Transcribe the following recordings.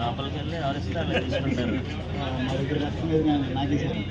లోపలికి వెళ్ళి ఎవరిస్తే అలా తీసుకుంటారు. మా దగ్గర రక్తం లేదు, నాకేసారు.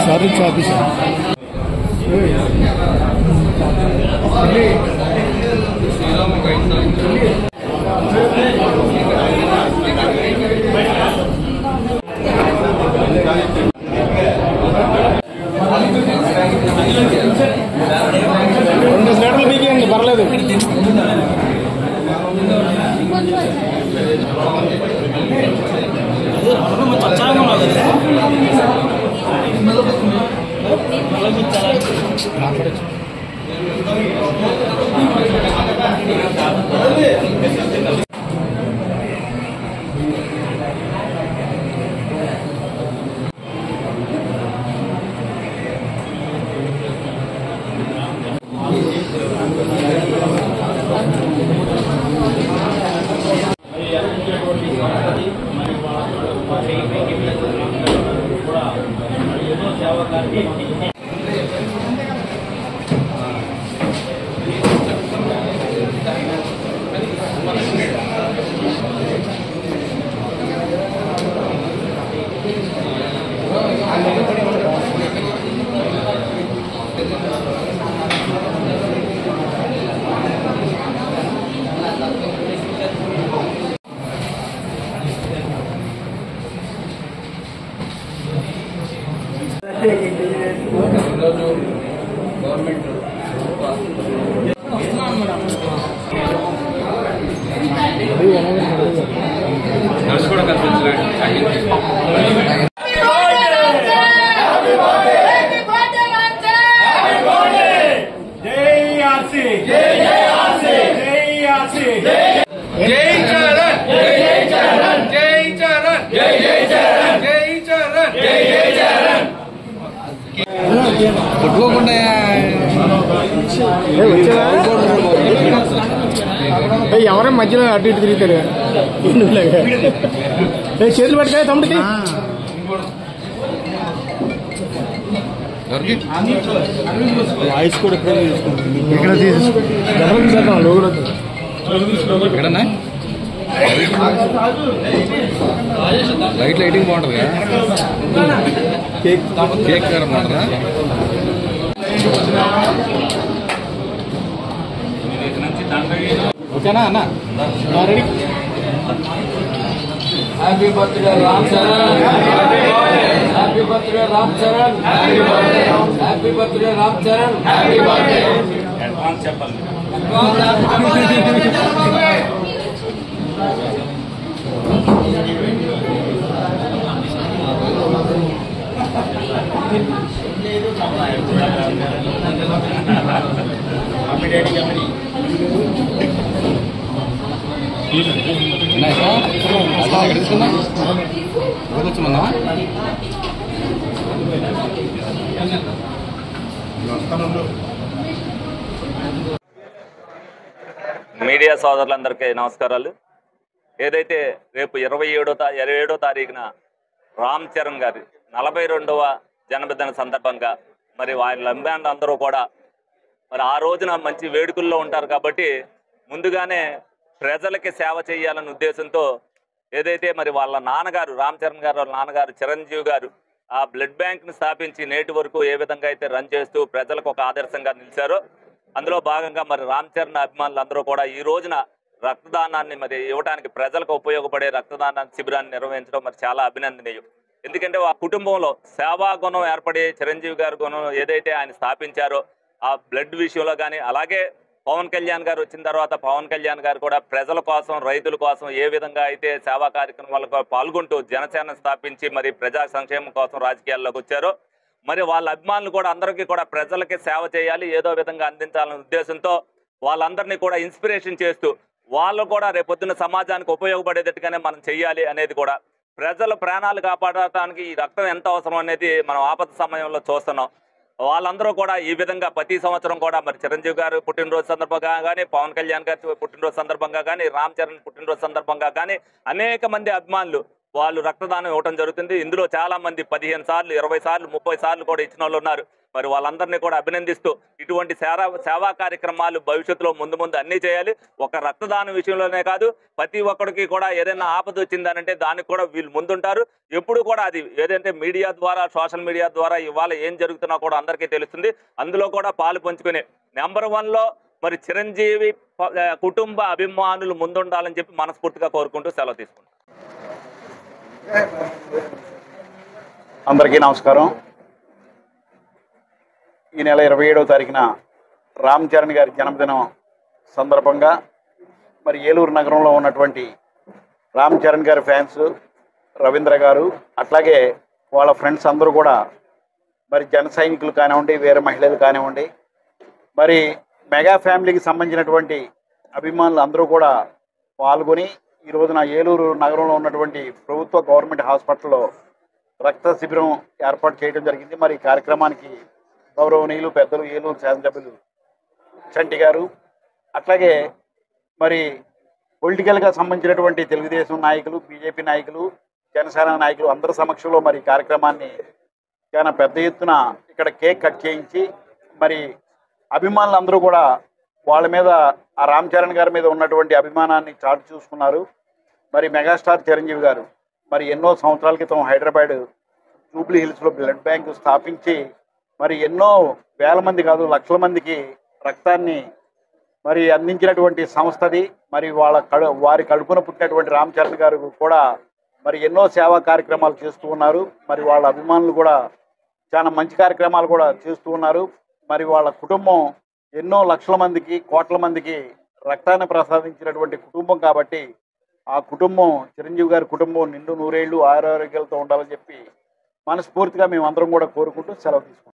సారీ ఆఫీస్ రెండు స్లేటర్లు పీకేయండి, పర్లేదు. గవర్నమెంట్ కూడా కనిపించలేదు. ఎవరైనా మధ్యలో అటు ఇటు తిరుగుతారు. చేతులు పట్టుకాయ తమ్ముడికి వాయిస్ కూడా ఇక్కడ ఎక్కడన్నా లైట్ లైటింగ్ బాగుంటుంది కదా, కేక్ కేక్ బాగుంటుందా? ఓకేనా అన్న, ready? Happy birthday Ram Charan, happy birthday Ram Charan, happy birthday Ram Charan, happy birthday. Advance చెప్పండి. మీడియా సోదరులందరికీ నమస్కారాలు. ఏదైతే రేపు 27వ తారీఖున రామ్ చరణ్ గారి 42వ జన్మదిన సందర్భంగా మరి వాళ్ళ అభిమానులు అందరూ కూడా మరి ఆ రోజున మంచి వేడుకల్లో ఉంటారు కాబట్టి ముందుగానే ప్రజలకి సేవ చేయాలనే ఉద్దేశంతో ఏదైతే మరి వాళ్ళ నాన్నగారు రామ్ చరణ్ గారు వాళ్ళ నాన్నగారు చిరంజీవి గారు ఆ బ్లడ్ బ్యాంక్ని స్థాపించి నేటి వరకు ఏ విధంగా అయితే రన్ చేస్తూ ప్రజలకు ఒక ఆదర్శంగా నిలిచారో అందులో భాగంగా మరి రామ్ చరణ్ అభిమానులు అందరూ కూడా ఈ రోజున రక్తదానాన్ని మరి ఇవ్వడానికి ప్రజలకు ఉపయోగపడే రక్తదాన శిబిరాన్ని నిర్వహించడం మరి చాలా అభినందనీయం. ఎందుకంటే ఆ కుటుంబంలో సేవా గుణం ఏర్పడి చిరంజీవి గారి గుణం ఏదైతే ఆయన స్థాపించారో ఆ బ్లడ్ విషయంలో కానీ అలాగే పవన్ కళ్యాణ్ గారు వచ్చిన తర్వాత పవన్ కళ్యాణ్ గారు కూడా ప్రజల కోసం రైతుల కోసం ఏ విధంగా అయితే సేవా కార్యక్రమాలకు పాల్గొంటూ జనసేన స్థాపించి మరి ప్రజా సంక్షేమం కోసం రాజకీయాల్లోకి వచ్చారో మరి వాళ్ళ అభిమానులు కూడా అందరికీ కూడా ప్రజలకి సేవ చేయాలి, ఏదో విధంగా అందించాలనే ఉద్దేశంతో వాళ్ళందరినీ కూడా ఇన్స్పిరేషన్ చేస్తూ వాళ్ళు కూడా రేపొద్దున సమాజానికి ఉపయోగపడేటట్టుగానే మనం చెయ్యాలి అనేది కూడా, ప్రజల ప్రాణాలు కాపాడటానికి ఈ రక్తం ఎంత అవసరం అనేది మనం ఆపద సమయంలో చూస్తున్నాం. వాళ్ళందరూ కూడా ఈ విధంగా ప్రతి సంవత్సరం కూడా మరి చిరంజీవి గారు పుట్టినరోజు సందర్భంగా కానీ, పవన్ కళ్యాణ్ గారి పుట్టినరోజు సందర్భంగా కానీ, రామ్ చరణ్ పుట్టినరోజు సందర్భంగా కానీ అనేక మంది అభిమానులు వాళ్ళు రక్తదానం ఇవ్వడం జరుగుతుంది. ఇందులో చాలా మంది 15 సార్లు, 20 సార్లు, 30 సార్లు కూడా ఇచ్చిన వాళ్ళు ఉన్నారు. మరి వాళ్ళందరినీ కూడా అభినందిస్తూ ఇటువంటి సేవా కార్యక్రమాలు భవిష్యత్తులో ముందు అన్నీ చేయాలి. ఒక రక్తదానం విషయంలోనే కాదు, ప్రతి ఒక్కరికి కూడా ఏదైనా ఆపద వచ్చిందనంటే దానికి కూడా వీళ్ళు ముందుంటారు. ఎప్పుడు కూడా అది ఏదంటే మీడియా ద్వారా, సోషల్ మీడియా ద్వారా ఇవాళ ఏం జరుగుతున్నా కూడా అందరికీ తెలుస్తుంది. అందులో కూడా పాలు పంచుకునే నెంబర్ 1లో మరి చిరంజీవి కుటుంబ అభిమానులు ముందుండాలని చెప్పి మనస్ఫూర్తిగా కోరుకుంటూ సెలవు తీసుకుంటాం. అందరికీ నమస్కారం. ఈ నెల 27వ తారీఖున రామ్ చరణ్ గారి జన్మదినం సందర్భంగా మరి ఏలూరు నగరంలో ఉన్నటువంటి రామ్ చరణ్ గారి ఫ్యాన్స్ రవీంద్ర గారు, అట్లాగే వాళ్ళ ఫ్రెండ్స్ అందరూ కూడా మరి జన సైనికులు కానివ్వండి, వేరే మహిళలు కానివ్వండి, మరి మెగా ఫ్యామిలీకి సంబంధించినటువంటి అభిమానులు అందరూ కూడా పాల్గొని ఈ రోజున ఏలూరు నగరంలో ఉన్నటువంటి ప్రభుత్వ గవర్నమెంట్ హాస్పిటల్లో రక్త శిబిరం ఏర్పాటు చేయడం జరిగింది. మరి ఈ కార్యక్రమానికి గౌరవనీయులు పెద్దలు ఏలూరు శాసనసభ్యులు చంటి గారు, అట్లాగే మరి పొలిటికల్గా సంబంధించినటువంటి తెలుగుదేశం నాయకులు, బీజేపీ నాయకులు, జనసేన నాయకులు అందరి సమక్షంలో మరి కార్యక్రమాన్ని చాలా పెద్ద ఎత్తున ఇక్కడ కేక్ కట్ చేయించి మరి అభిమానులందరూ కూడా వాళ్ళ మీద ఆ రామ్ చరణ్ గారి మీద ఉన్నటువంటి అభిమానాన్ని చాటు చూసుకున్నారు. మరి మెగాస్టార్ చిరంజీవి గారు మరి ఎన్నో సంవత్సరాల క్రితం హైదరాబాద్ జూబ్లీ హిల్స్లో బ్లడ్ బ్యాంకు స్థాపించి మరి ఎన్నో వేల మంది కాదు లక్షల మందికి రక్తాన్ని మరి అందించినటువంటి సంస్థది. మరి వారి కడుపున పుట్టినటువంటి రామ్ చరణ్ గారు కూడా మరి ఎన్నో సేవా కార్యక్రమాలు చేస్తూ ఉన్నారు. మరి వాళ్ళ అభిమానులు కూడా చాలా మంచి కార్యక్రమాలు కూడా చేస్తూ ఉన్నారు. మరి వాళ్ళ కుటుంబం ఎన్నో లక్షల మందికి, కోట్ల మందికి రక్తాన్ని ప్రసాదించినటువంటి కుటుంబం కాబట్టి ఆ కుటుంబం, చిరంజీవి గారి కుటుంబం నిండు నూరేళ్లు ఆరోగ్యాలతో ఉండాలని చెప్పి మనస్ఫూర్తిగా మేమందరం కూడా కోరుకుంటూ సెలవు తీసుకుంటాం.